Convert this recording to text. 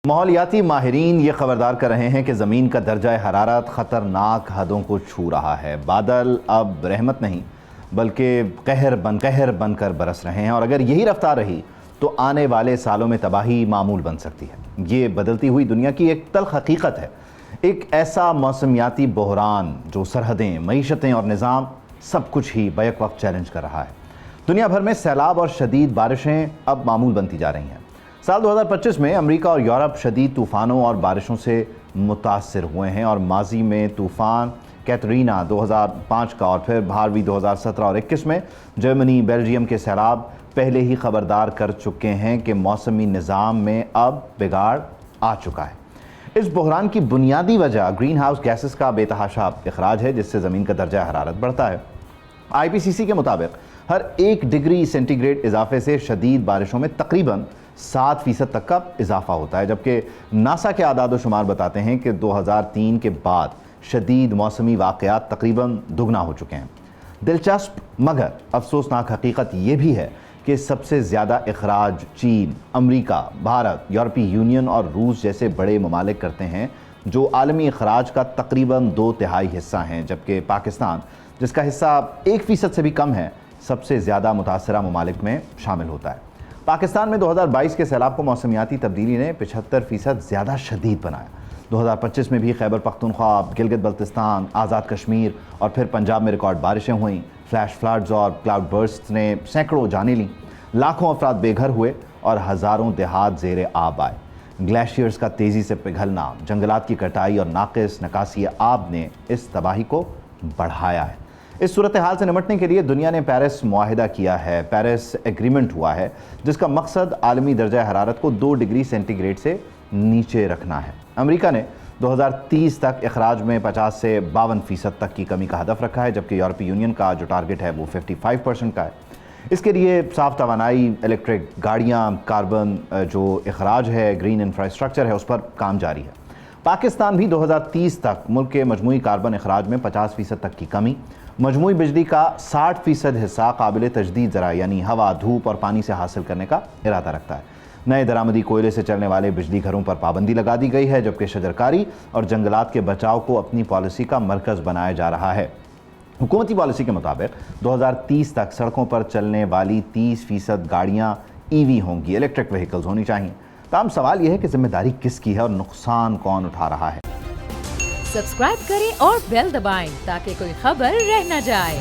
ماحولیاتی ماہرین یہ خبردار کر رہے ہیں کہ زمین کا درجہ حرارت خطرناک حدوں کو چھو رہا ہے۔ بادل اب رحمت نہیں بلکہ قہر بن کر برس رہے ہیں، اور اگر یہی رفتار رہی تو آنے والے سالوں میں تباہی معمول بن سکتی ہے۔ یہ بدلتی ہوئی دنیا کی ایک تلخ حقیقت ہے، ایک ایسا موسمیاتی بحران جو سرحدیں، معیشتیں اور نظام سب کچھ ہی بیک وقت چیلنج کر رہا ہے۔ دنیا بھر میں سیلاب اور شدید بارشیں اب معمول بنتی جا رہی ہیں۔ سال 2025 میں امریکہ اور یورپ شدید طوفانوں اور بارشوں سے متاثر ہوئے ہیں، اور ماضی میں طوفان کیترینا 2005 کا اور پھر ہاروی 2017 اور 21 میں جرمنی، بیلجیم کے سیلاب پہلے ہی خبردار کر چکے ہیں کہ موسمی نظام میں اب بگاڑ آ چکا ہے۔ اس بحران کی بنیادی وجہ گرین ہاؤس گیسز کا بے تحاشا اخراج ہے، جس سے زمین کا درجہ حرارت بڑھتا ہے۔ IPCC کے مطابق ہر 1 ڈگری سینٹی گریڈ اضافے سے شدید بارشوں میں تقریباً 7% تک کا اضافہ ہوتا ہے، جبکہ ناسا کے اعداد و شمار بتاتے ہیں کہ 2003 کے بعد شدید موسمی واقعات تقریباً دگنا ہو چکے ہیں۔ دلچسپ مگر افسوسناک حقیقت یہ بھی ہے کہ سب سے زیادہ اخراج چین، امریکہ، بھارت، یورپی یونین اور روس جیسے بڑے ممالک کرتے ہیں، جو عالمی اخراج کا تقریباً 2/3 حصہ ہیں، جبکہ پاکستان، جس کا حصہ 1% سے بھی کم ہے، سب سے زیادہ متاثرہ ممالک میں شامل ہوتا ہے۔ پاکستان میں 2022 کے سیلاب کو موسمیاتی تبدیلی نے 75% زیادہ شدید بنایا۔ 2025 میں بھی خیبر پختونخوا، گلگت بلتستان، آزاد کشمیر اور پھر پنجاب میں ریکارڈ بارشیں ہوئیں۔ فلیش فلڈز اور کلاؤڈ برسٹ نے سینکڑوں جانیں لیں، لاکھوں افراد بے گھر ہوئے اور ہزاروں دیہات زیر آب آئے۔ گلیشیئرز کا تیزی سے پگھلنا، جنگلات کی کٹائی اور ناقص نکاسی آب نے اس تباہی کو بڑھایا ہے۔ اس صورتحال سے نمٹنے کے لیے دنیا نے پیرس معاہدہ کیا ہے، پیرس ایگریمنٹ ہوا ہے، جس کا مقصد عالمی درجہ حرارت کو 2 ڈگری سینٹی گریڈ سے نیچے رکھنا ہے۔ امریکہ نے 2030 تک اخراج میں 50 سے 52% تک کی کمی کا ہدف رکھا ہے، جبکہ یورپی یونین کا جو ٹارگٹ ہے وہ 55% کا ہے۔ اس کے لیے صاف توانائی، الیکٹرک گاڑیاں، کاربن جو اخراج ہے، گرین انفراسٹرکچر ہے، اس پر کام جاری ہے۔ پاکستان بھی 2030 تک ملک کے مجموعی کاربن اخراج میں 50% تک کی کمی، مجموعی بجلی کا 60% حصہ قابل تجدید ذرائع یعنی ہوا، دھوپ اور پانی سے حاصل کرنے کا ارادہ رکھتا ہے۔ نئے درآمدی کوئلے سے چلنے والے بجلی گھروں پر پابندی لگا دی گئی ہے، جبکہ شجرکاری اور جنگلات کے بچاؤ کو اپنی پالیسی کا مرکز بنایا جا رہا ہے۔ حکومتی پالیسی کے مطابق 2030 تک سڑکوں پر چلنے والی 30% گاڑیاں EV ہوں گی، الیکٹرک وہیکلز ہونی چاہیے۔ تاہم سوال یہ ہے کہ ذمہ داری کس کی ہے اور نقصان کون اٹھا رہا ہے؟ سبسکرائب کریں اور بیل دبائیں تاکہ کوئی خبر رہ نہ جائے۔